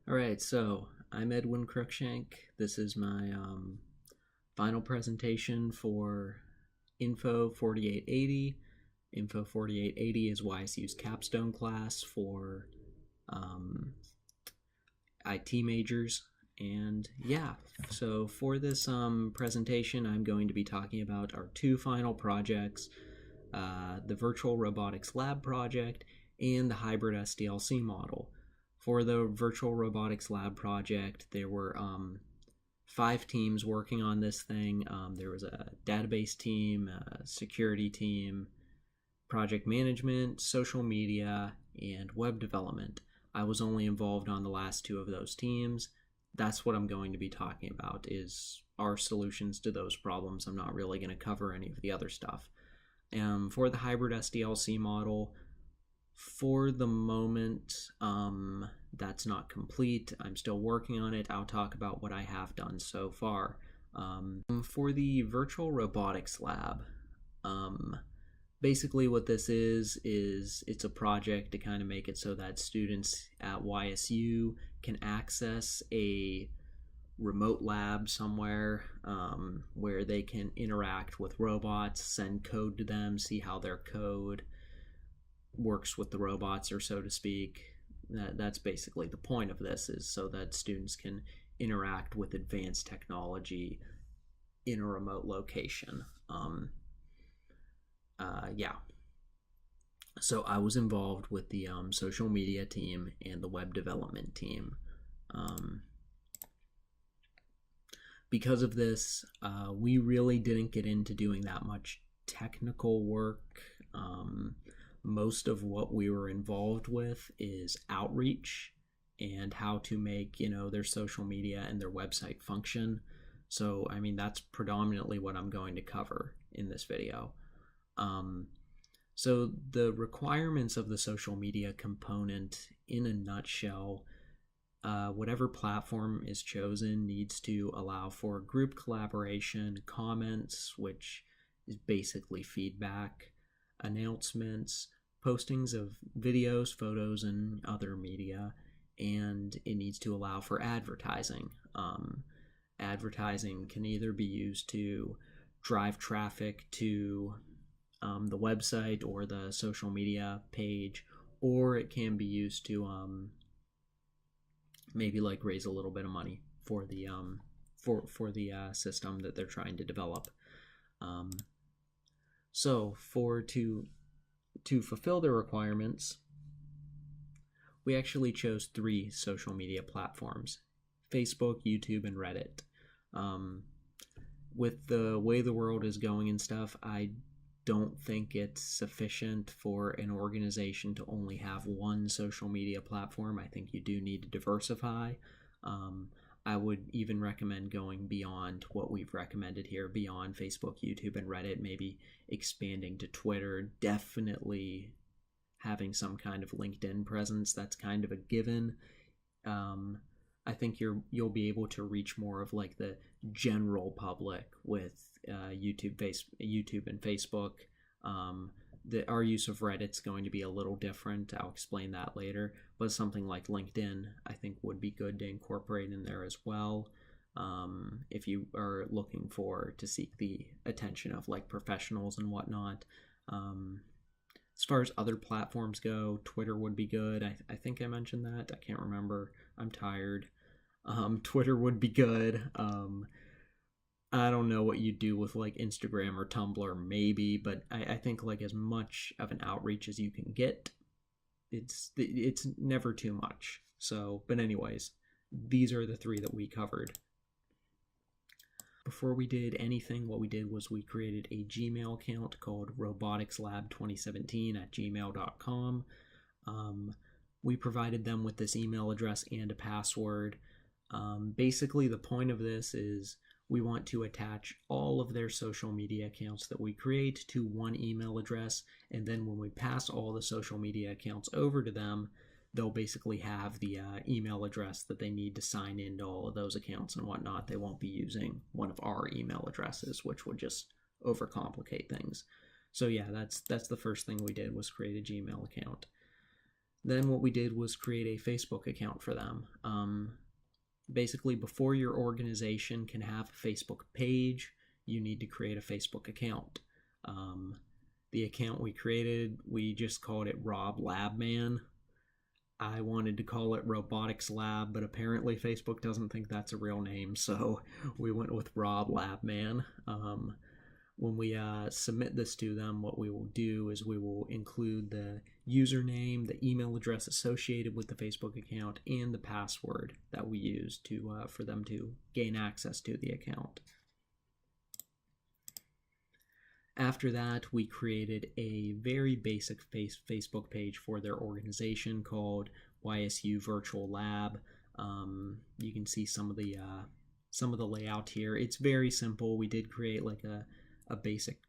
Alright, so I'm Edwin Cruikshank. This is my final presentation for Info 4880. Info 4880 is YSU's capstone class for IT majors. And yeah, so for this presentation, I'm going to be talking about our two final projects, the Virtual Robotics Lab project and the Hybrid SDLC model. For the Virtual Robotics Lab project, there were 5 teams working on this thing. There was a database team, a security team, project management, social media, and web development. I was only involved on the last 2 of those teams. That's what I'm going to be talking about, is our solutions to those problems. I'm not really going to cover any of the other stuff. For the hybrid SDLC model, for the moment, that's not complete. I'm still working on it. I'll talk about what I have done so far. For the virtual robotics lab, basically what this is it's a project to kind of make it so that students at YSU can access a remote lab somewhere where they can interact with robots, send code to them, see how their code works with the robots, or so to speak. That's basically the point of this, is so that students can interact with advanced technology in a remote location. Yeah. So I was involved with the social media team and the web development team. Because of this, we really didn't get into doing that much technical work. Most of what we were involved with is outreach and how to make, their social media and their website function. So, I mean, that's predominantly what I'm going to cover in this video. So the requirements of the social media component, in a nutshell, whatever platform is chosen needs to allow for group collaboration, comments, which is basically feedback, announcements, postings of videos, photos, and other media, and it needs to allow for advertising. Advertising can either be used to drive traffic to the website or the social media page, or it can be used to maybe like raise a little bit of money for the system that they're trying to develop. So to fulfill the requirements, we actually chose 3 social media platforms: Facebook, YouTube, and Reddit. With the way the world is going and stuff, I don't think it's sufficient for an organization to only have one social media platform. I think you do need to diversify. I would even recommend going beyond what we've recommended here, beyond Facebook, YouTube, and Reddit, maybe expanding to Twitter, definitely having some kind of LinkedIn presence. That's kind of a given. I think you'll be able to reach more of like the general public with YouTube and Facebook. Our use of Reddit's going to be a little different. I'll explain that later. But something like LinkedIn, I think, would be good to incorporate in there as well. If you are looking to seek the attention of like professionals and whatnot. As far as other platforms go, Twitter would be good. I think I mentioned that. I can't remember. I'm tired. Twitter would be good. I don't know what you do with like Instagram or Tumblr, maybe, but I think like as much of an outreach as you can get, it's never too much. So, but anyways, these are the 3 that we covered. Before we did anything, what we did was we created a Gmail account called roboticslab2017@gmail.com. We provided them with this email address and a password. Basically, the point of this is we want to attach all of their social media accounts that we create to one email address, and then when we pass all the social media accounts over to them, they'll basically have the email address that they need to sign into all of those accounts and whatnot. They won't be using one of our email addresses, which would just overcomplicate things. So yeah, that's the first thing we did, was create a Gmail account. Then what we did was create a Facebook account for them. Basically, before your organization can have a Facebook page, you need to create a Facebook account. The account we created, we just called it Rob Labman. I wanted to call it Robotics Lab, but apparently Facebook doesn't think that's a real name, so we went with Rob Labman. When we submit this to them, what we will do is we will include the username, the email address associated with the Facebook account, and the password that we use for them to gain access to the account. After that, we created a very basic Facebook page for their organization called YSU Virtual Lab. You can see some of the layout here. It's very simple. We did create like a basic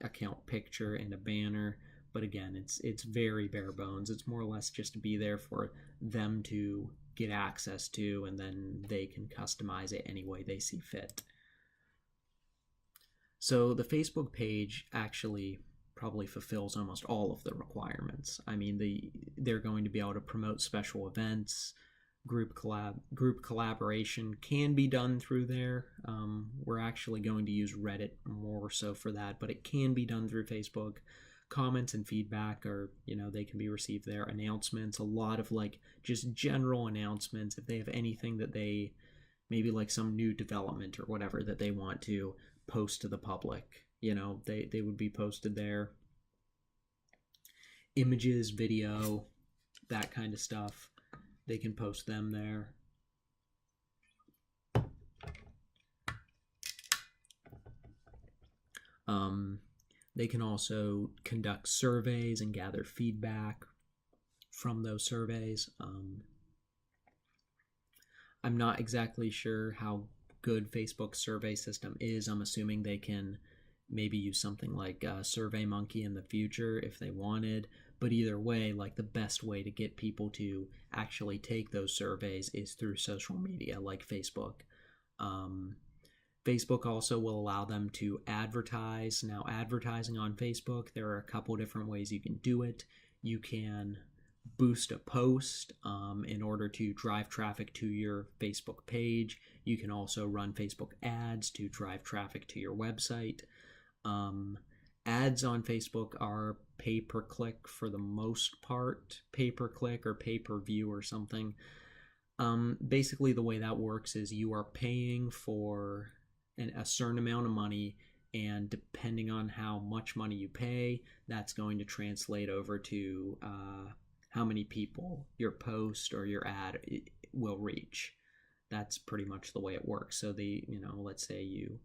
account picture and a banner, but again, it's very bare bones. It's more or less just to be there for them to get access to, and then they can customize it any way they see fit. So the Facebook page actually probably fulfills almost all of the requirements. I mean, they're going to be able to promote special events. Group collaboration can be done through there. We're actually going to use Reddit more so for that, but it can be done through Facebook. Comments and feedback they can be received there. Announcements, a lot of like just general announcements. If they have anything that they, maybe like some new development or whatever that they want to post to the public, they would be posted there. Images, video, that kind of stuff. They can post them there. They can also conduct surveys and gather feedback from those surveys. I'm not exactly sure how good Facebook's survey system is. I'm assuming they can maybe use something like SurveyMonkey in the future if they wanted. But either way, like the best way to get people to actually take those surveys is through social media like Facebook. Facebook also will allow them to advertise. Now, advertising on Facebook, there are a couple different ways you can do it. You can boost a post in order to drive traffic to your Facebook page. You can also run Facebook ads to drive traffic to your website. Ads on Facebook are pay-per-click for the most part, pay-per-click or pay-per-view or something. Basically, the way that works is you are paying for a certain amount of money, and depending on how much money you pay, that's going to translate over to how many people your post or your ad will reach. That's pretty much the way it works. So let's say you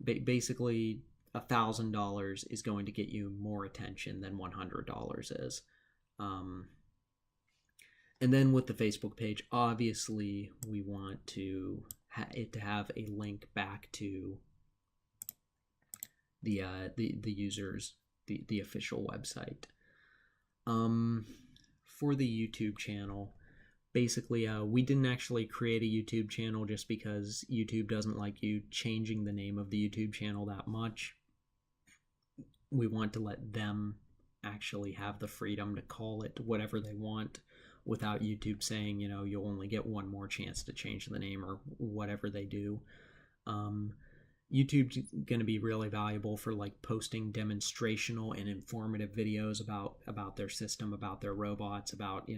basically $1,000 is going to get you more attention than $100 is. And then with the Facebook page, obviously we want it to have a link back to the users, the official website. For the YouTube channel, basically we didn't actually create a YouTube channel just because YouTube doesn't like you changing the name of the YouTube channel that much. We want to let them actually have the freedom to call it whatever they want without YouTube saying, you'll only get one more chance to change the name or whatever they do. YouTube's going to be really valuable for like posting demonstrational and informative videos about their system, about their robots, about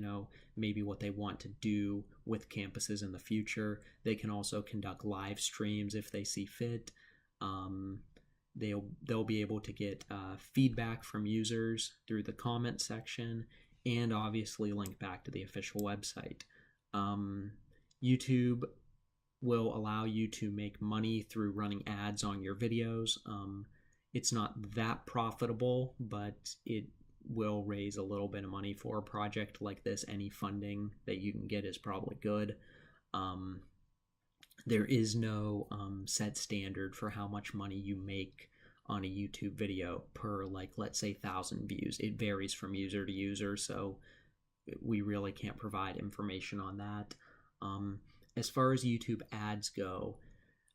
maybe what they want to do with campuses in the future. They can also conduct live streams if they see fit. They'll be able to get feedback from users through the comment section, and obviously link back to the official website. YouTube will allow you to make money through running ads on your videos. It's not that profitable, but it will raise a little bit of money for a project like this. Any funding that you can get is probably good. There is no set standard for how much money you make on a YouTube video per, like, let's say 1,000 views. It varies from user to user, so we really can't provide information on that. As far as YouTube ads go,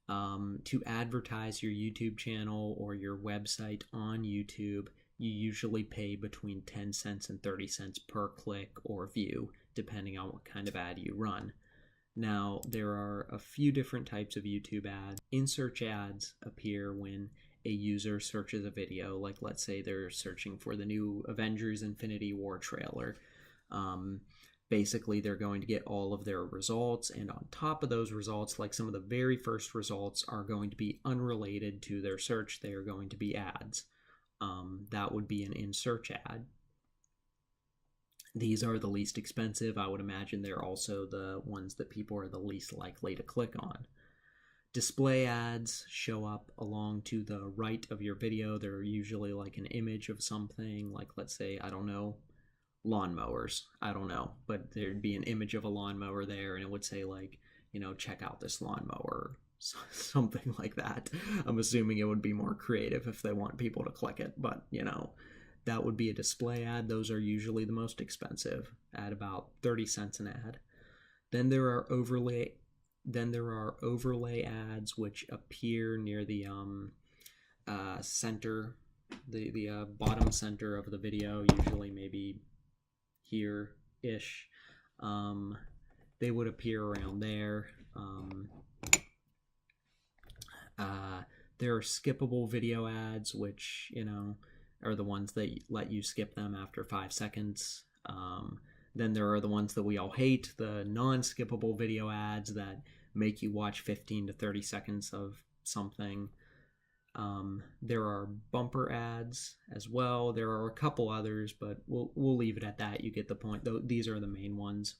to advertise your YouTube channel or your website on YouTube, You usually pay between 10 cents and 30 cents per click or view, depending on what kind of ad you run. Now, there are a few different types of YouTube ads. In-search ads appear when a user searches a video, like let's say they're searching for the new Avengers Infinity War trailer. Basically, they're going to get all of their results, and on top of those results, like some of the very first results are going to be unrelated to their search. They are going to be ads. That would be an in-search ad. These are the least expensive. I would imagine they're also the ones that people are the least likely to click on. Display ads show up along to the right of your video. They're usually like an image of something, like let's say, I don't know, lawnmowers. I don't know, but there'd be an image of a lawnmower there, and it would say like, you know, check out this lawnmower, something like that. I'm assuming it would be more creative if they want people to click it, but you know, that would be a display ad. Those are usually the most expensive, at about 30 cents an ad. Then there are overlay ads which appear near the center, the bottom center of the video, usually maybe here-ish. They would appear around there. There are skippable video ads, which, you know, are the ones that let you skip them after 5 seconds. Then there are the ones that we all hate, the non-skippable video ads that make you watch 15 to 30 seconds of something. There are bumper ads as well. There are a couple others, but we'll leave it at that. You get the point. These are the main ones.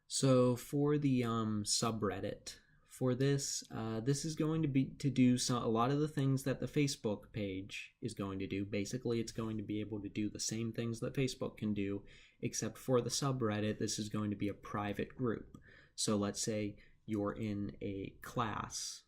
So for the subreddit, for this, this is going to be to do a lot of the things that the Facebook page is going to do. Basically, it's going to be able to do the same things that Facebook can do, except for the subreddit, this is going to be a private group. So let's say you're in a class.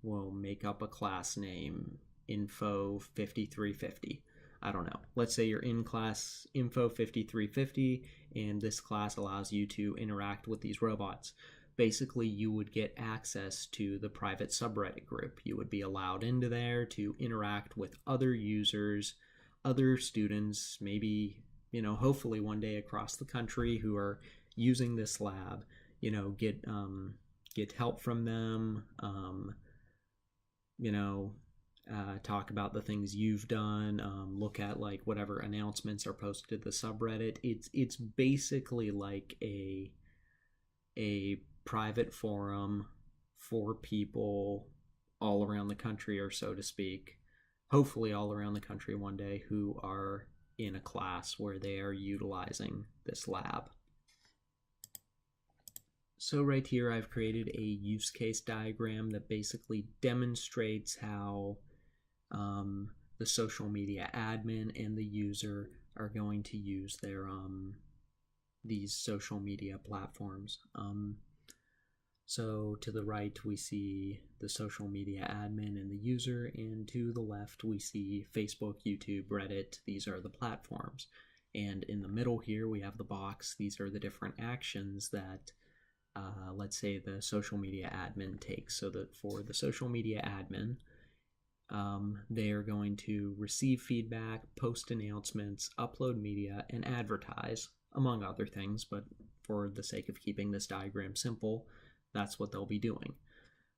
We'll make up a class name, Info 5350. I don't know. Let's say you're in class Info 5350, and this class allows you to interact with these robots. Basically, you would get access to the private subreddit group. You would be allowed into there to interact with other users, other students, maybe, you know, hopefully one day across the country who are using this lab, you know, get help from them, you know, talk about the things you've done, look at like whatever announcements are posted to the subreddit. It's basically like a private forum for people all around the country, or so to speak, hopefully all around the country one day, who are in a class where they are utilizing this lab. So right here I've created a use case diagram that basically demonstrates how the social media admin and the user are going to use their these social media platforms. So to the right we see the social media admin and the user, and to the left we see Facebook, YouTube, Reddit. These are the platforms. And in the middle here we have the box. These are the different actions that let's say the social media admin takes. So that for the social media admin, they are going to receive feedback, post announcements, upload media, and advertise, among other things, but for the sake of keeping this diagram simple, that's what they'll be doing.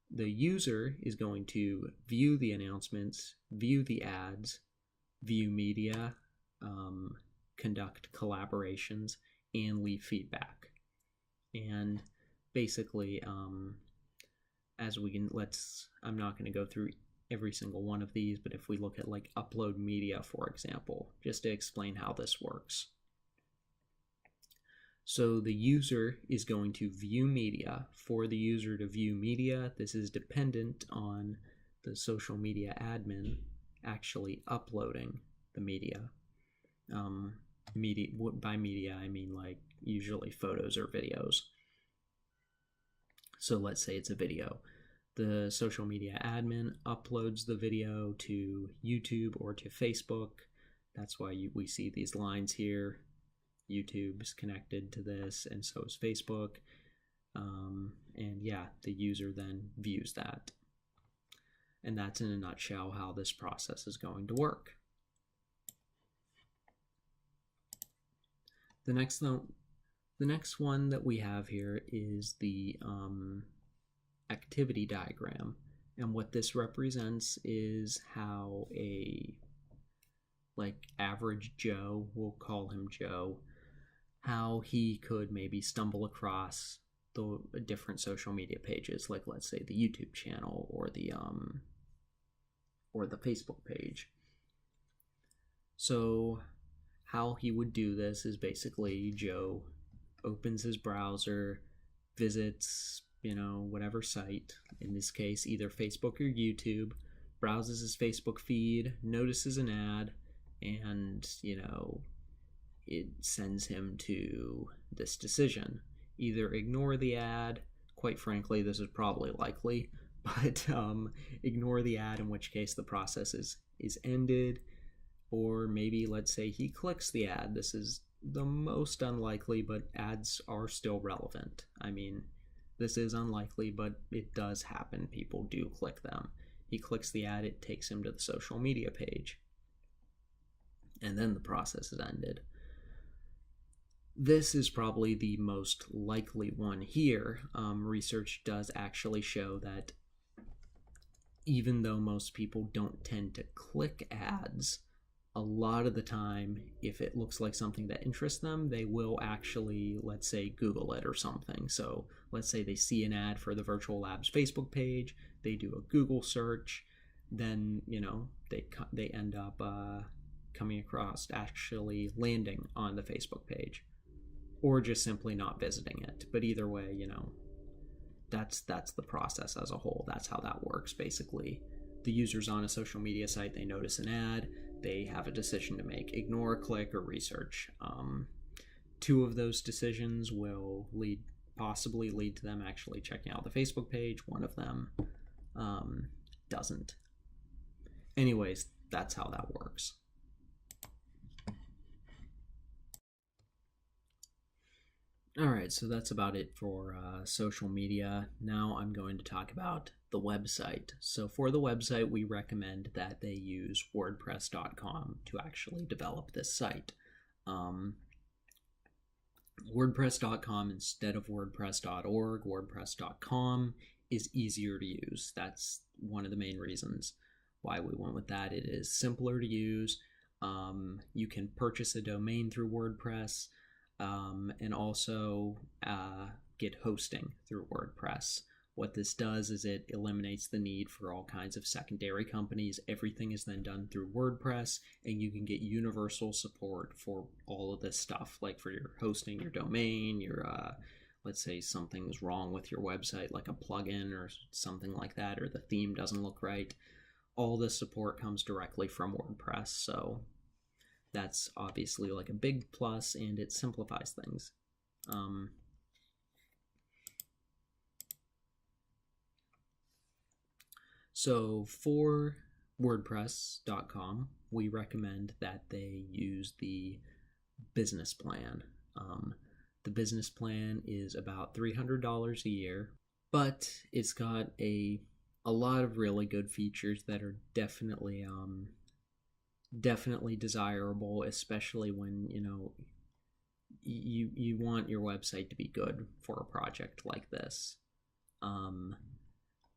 The user is going to view the announcements, view the ads, view media, conduct collaborations, and leave feedback. And basically, as we can, I'm not going to go through every single one of these, but if we look at like upload media, for example, just to explain how this works. So the user is going to view media. For the user to view media, this is dependent on the social media admin actually uploading the media. By media, I mean like usually photos or videos. So let's say it's a video. The social media admin uploads the video to YouTube or to Facebook. That's why we see these lines here. YouTube's connected to this, and so is Facebook. And yeah, the user then views that. And that's in a nutshell how this process is going to work. The next one that we have here is the activity diagram. And what this represents is how a average Joe, we'll call him Joe, how he could maybe stumble across the different social media pages, like let's say the YouTube channel or the Facebook page. So how he would do this is basically Joe opens his browser, visits, whatever site, in this case either Facebook or YouTube, browses his Facebook feed, notices an ad, and it sends him to this decision: either ignore the ad, quite frankly this is probably likely, but ignore the ad, in which case the process is ended, or maybe let's say he clicks the ad. This is the most unlikely, but ads are still relevant. I mean, this is unlikely, but it does happen. People do click them. He clicks the ad, it takes him to the social media page, and then the process is ended. This is probably the most likely one here. Research does actually show that even though most people don't tend to click ads, a lot of the time, if it looks like something that interests them, they will actually, let's say, Google it or something. So let's say they see an ad for the Virtual Labs Facebook page, they do a Google search, then, they end up coming across, actually landing on the Facebook page, or just simply not visiting it. But either way, that's the process as a whole. That's how that works, basically. The user's on a social media site, they notice an ad, they have a decision to make: ignore, click, or research. Two of those decisions will possibly lead to them actually checking out the Facebook page. One of them doesn't. Anyways, that's how that works. Alright, so that's about it for social media. Now I'm going to talk about the website. So for the website, we recommend that they use WordPress.com to actually develop this site. WordPress.com instead of WordPress.org. WordPress.com is easier to use. That's one of the main reasons why we went with that. It is simpler to use. You can purchase a domain through WordPress, and also get hosting through WordPress. What this does is it eliminates the need for all kinds of secondary companies. Everything is then done through WordPress, and you can get universal support for all of this stuff, like for your hosting, your domain, your let's say something's wrong with your website, like a plugin or something like that, or the theme doesn't look right. All this support comes directly from WordPress, so that's obviously like a big plus, and it simplifies things. So for WordPress.com, we recommend that they use the business plan. The business plan is about $300 a year, but it's got a lot of really good features that are definitely desirable, especially when you want your website to be good for a project like this.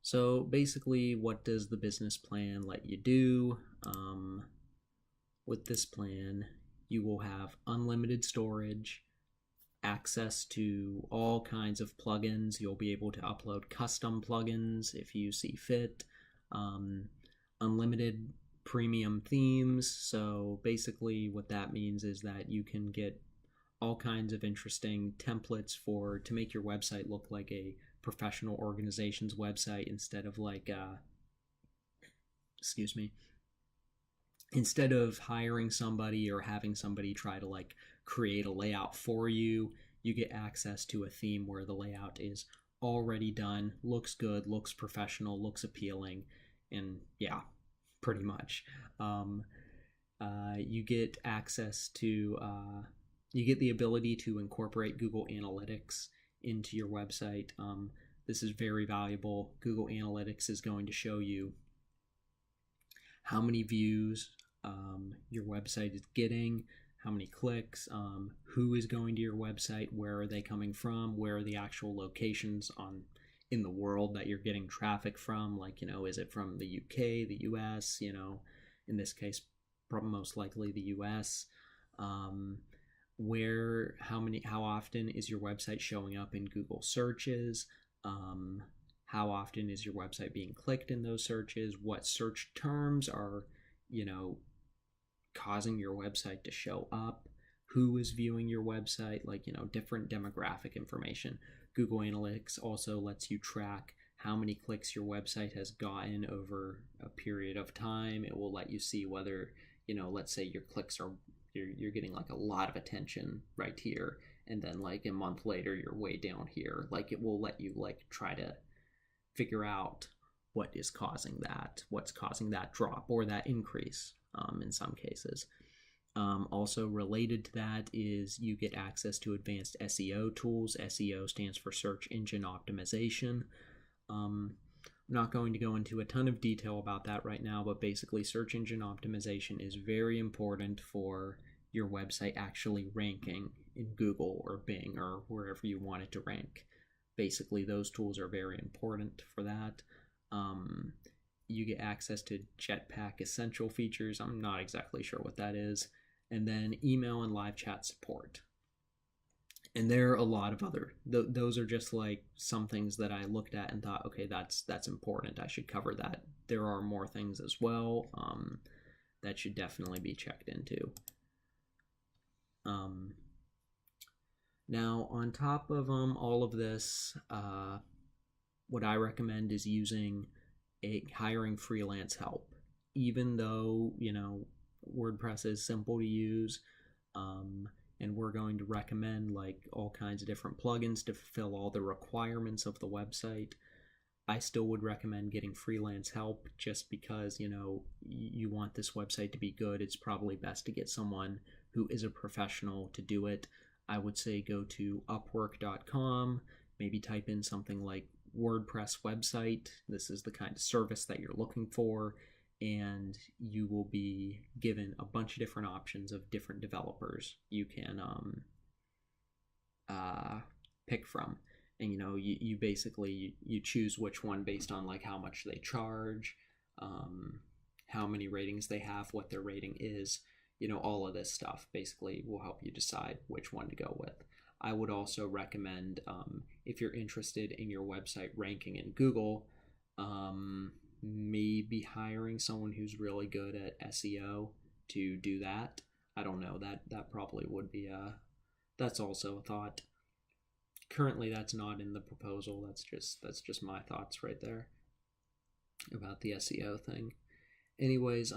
So basically, what does the business plan let you do? With this plan, you will have unlimited storage, access to all kinds of plugins. You'll be able to upload custom plugins if you see fit, unlimited premium themes. So basically what that means is that you can get all kinds of interesting templates to make your website look like a professional organization's website, instead of instead of hiring somebody or having somebody try to create a layout for you. You get access to a theme where the layout is already done, looks good, looks professional, looks appealing, and yeah, pretty much. You get access to, you get the ability to incorporate Google Analytics into your website. This is very valuable. Google Analytics is going to show you how many views your website is getting, how many clicks, who is going to your website, where are they coming from, where are the actual locations in the world that you're getting traffic from, like, is it from the UK, the US, in this case, probably most likely the US. How often is your website showing up in Google searches? How often is your website being clicked in those searches? What search terms are, causing your website to show up? Who is viewing your website? Different demographic information. Google Analytics also lets you track how many clicks your website has gotten over a period of time. It will let you see whether, let's say your clicks are, you're getting like a lot of attention right here, and then like a month later you're way down here. Like, it will let you like try to figure out what's causing that drop or that increase in some cases. Also related to that is you get access to advanced SEO tools. SEO stands for search engine optimization. I'm not going to go into a ton of detail about that right now, but basically search engine optimization is very important for your website actually ranking in Google or Bing or wherever you want it to rank. Basically, those tools are very important for that. You get access to Jetpack Essential features. I'm not exactly sure what that is. And then email and live chat support. And there are a lot of other, those are just like some things that I looked at and thought, okay, that's important. I should cover that. There are more things as well that should definitely be checked into. Now, on top of all of this, what I recommend is hiring freelance help. Even though, WordPress is simple to use, and we're going to recommend like all kinds of different plugins to fulfill all the requirements of the website, I still would recommend getting freelance help just because, you want this website to be good. It's probably best to get someone who is a professional to do it. I would say go to upwork.com, maybe type in something like WordPress website. This is the kind of service that you're looking for, and you will be given a bunch of different options of different developers you can pick from. And you basically you choose which one based on like how much they charge, how many ratings they have, what their rating is. All of this stuff basically will help you decide which one to go with. I would also recommend, if you're interested in your website ranking in Google, maybe hiring someone who's really good at SEO to do that. I don't know, that probably would be that's also a thought. Currently, that's not in the proposal. That's just my thoughts right there about the SEO thing. Anyways,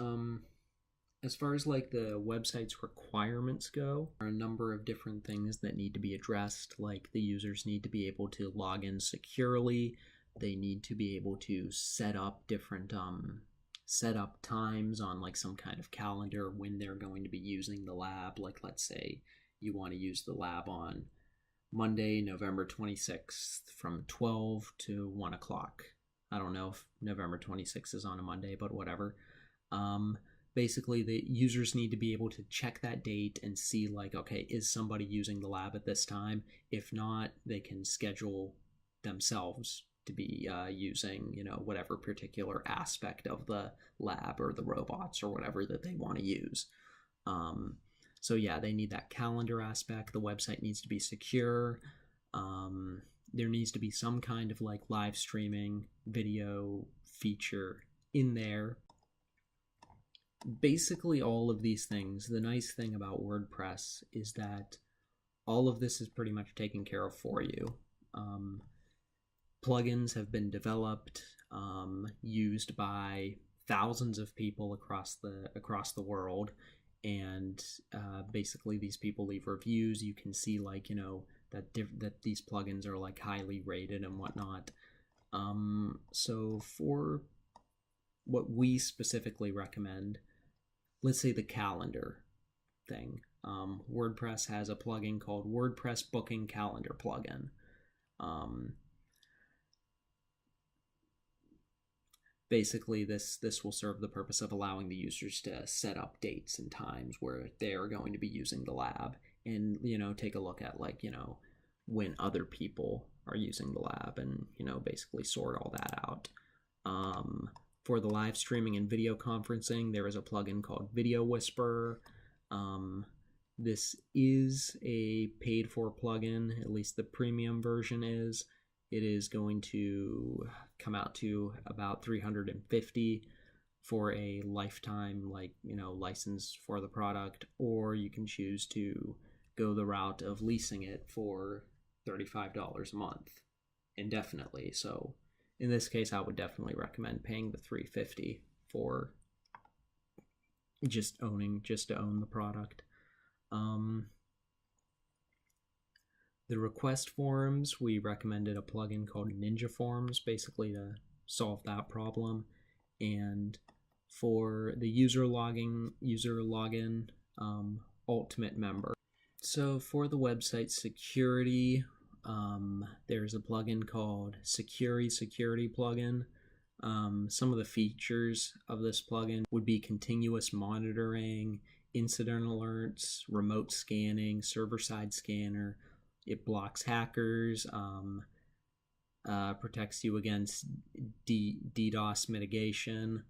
as far as like the website's requirements go, there are a number of different things that need to be addressed. Like the users need to be able to log in securely. They need to be able to set up different setup times on like some kind of calendar when they're going to be using the lab. Like, let's say you want to use the lab on Monday, November 26th from 12 to 1 o'clock. I don't know if November 26th is on a Monday, but whatever. Basically, the users need to be able to check that date and see like, okay, is somebody using the lab at this time? If not, they can schedule themselves to be using, whatever particular aspect of the lab or the robots or whatever that they want to use. So yeah, they need that calendar aspect. The website needs to be secure. There needs to be some kind of like live streaming video feature in there. Basically all of these things. The nice thing about WordPress is that all of this is pretty much taken care of for you. Plugins have been developed, used by thousands of people across the world, and basically these people leave reviews. You can see like that these plugins are like highly rated and whatnot. So for what we specifically recommend, let's say the calendar thing. WordPress has a plugin called WordPress Booking Calendar Plugin. basically this will serve the purpose of allowing the users to set up dates and times where they are going to be using the lab, and take a look at when other people are using the lab, and basically sort all that out. For the live streaming and video conferencing, there is a plugin called Video Whisperer. This is a paid for plugin, at least the premium version is. It is going to come out to about $350 for a lifetime license for the product, or you can choose to go the route of leasing it for $35 a month indefinitely. So in this case, I would definitely recommend paying the $350 for just to own the product. The request forms, we recommended a plugin called Ninja Forms, basically to solve that problem. And for the user login, Ultimate Member. So for the website security, there's a plugin called Security Plugin. Some of the features of this plugin would be continuous monitoring, incident alerts, remote scanning, server-side scanner. It blocks hackers, protects you against DDoS mitigation,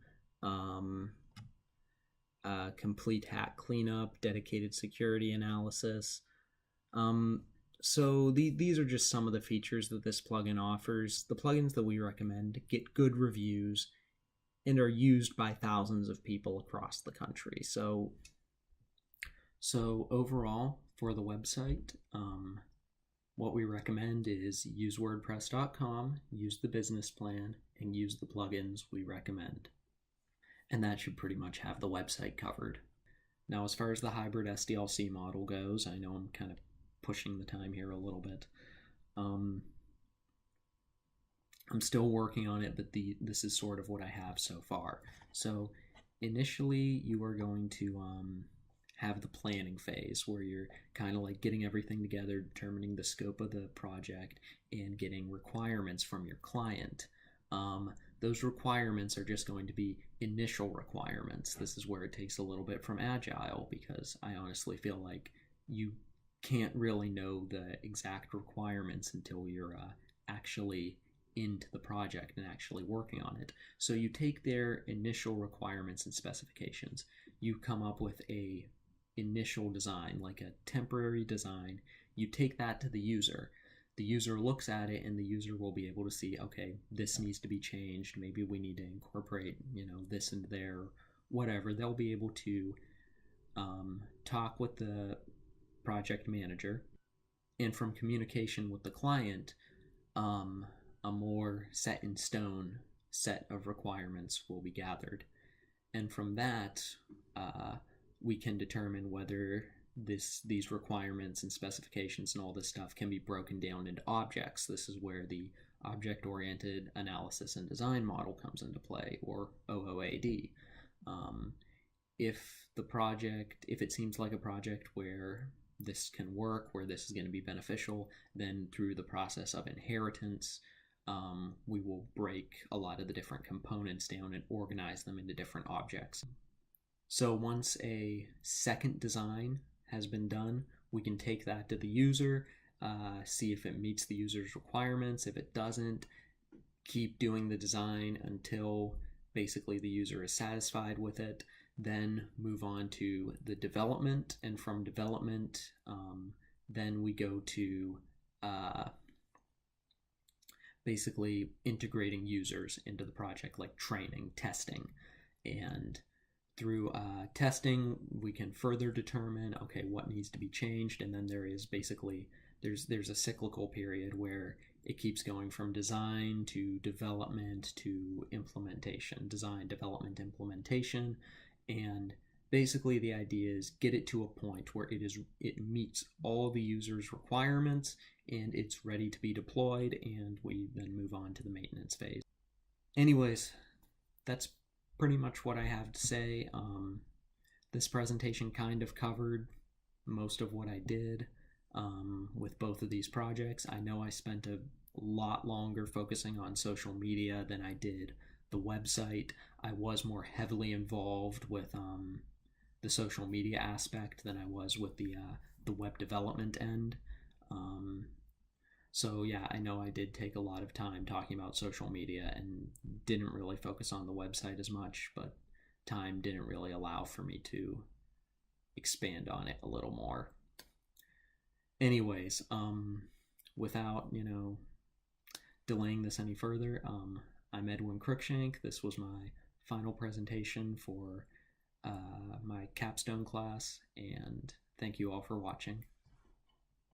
complete hack cleanup, dedicated security analysis. So these are just some of the features that this plugin offers. The plugins that we recommend get good reviews and are used by thousands of people across the country. So overall, for the website, what we recommend is use WordPress.com, use the business plan, and use the plugins we recommend. And that should pretty much have the website covered. Now, as far as the hybrid SDLC model goes, I know I'm kind of pushing the time here a little bit. I'm still working on it, but this is sort of what I have so far. So initially, you are going to have the planning phase where you're kind of like getting everything together, determining the scope of the project, and getting requirements from your client. Those requirements are just going to be initial requirements. This is where it takes a little bit from Agile, because I honestly feel like you can't really know the exact requirements until you're actually into the project and actually working on it. So you take their initial requirements and specifications, you come up with a initial design, like a temporary design, you take that to the user looks at it, and the user will be able to see, okay, this needs to be changed, maybe we need to incorporate this into there, whatever. They'll be able to talk with the project manager, and from communication with the client, a more set in stone set of requirements will be gathered, and from that we can determine whether these requirements and specifications and all this stuff can be broken down into objects. This is where the object-oriented analysis and design model comes into play, or OOAD. If it seems like a project where this can work, where this is going to be beneficial, then through the process of inheritance, we will break a lot of the different components down and organize them into different objects. So once a second design has been done, we can take that to the user, see if it meets the user's requirements. If it doesn't, keep doing the design until basically the user is satisfied with it. Then move on to the development, and from development, then we go to basically integrating users into the project, like training, testing, and through testing, we can further determine, okay, what needs to be changed, and then there's a cyclical period where it keeps going from design to development to implementation, design, development, implementation, and basically the idea is get it to a point where it meets all the user's requirements and it's ready to be deployed, and we then move on to the maintenance phase. Anyways, that's pretty much what I have to say. This presentation kind of covered most of what I did with both of these projects. I know I spent a lot longer focusing on social media than I did the website, I was more heavily involved with the social media aspect than I was with the web development end. Um, so yeah, I know I did take a lot of time talking about social media and didn't really focus on the website as much, but time didn't really allow for me to expand on it a little more. Anyways, without, delaying this any further, I'm Edwin Crookshank. This was my final presentation for my capstone class, and thank you all for watching.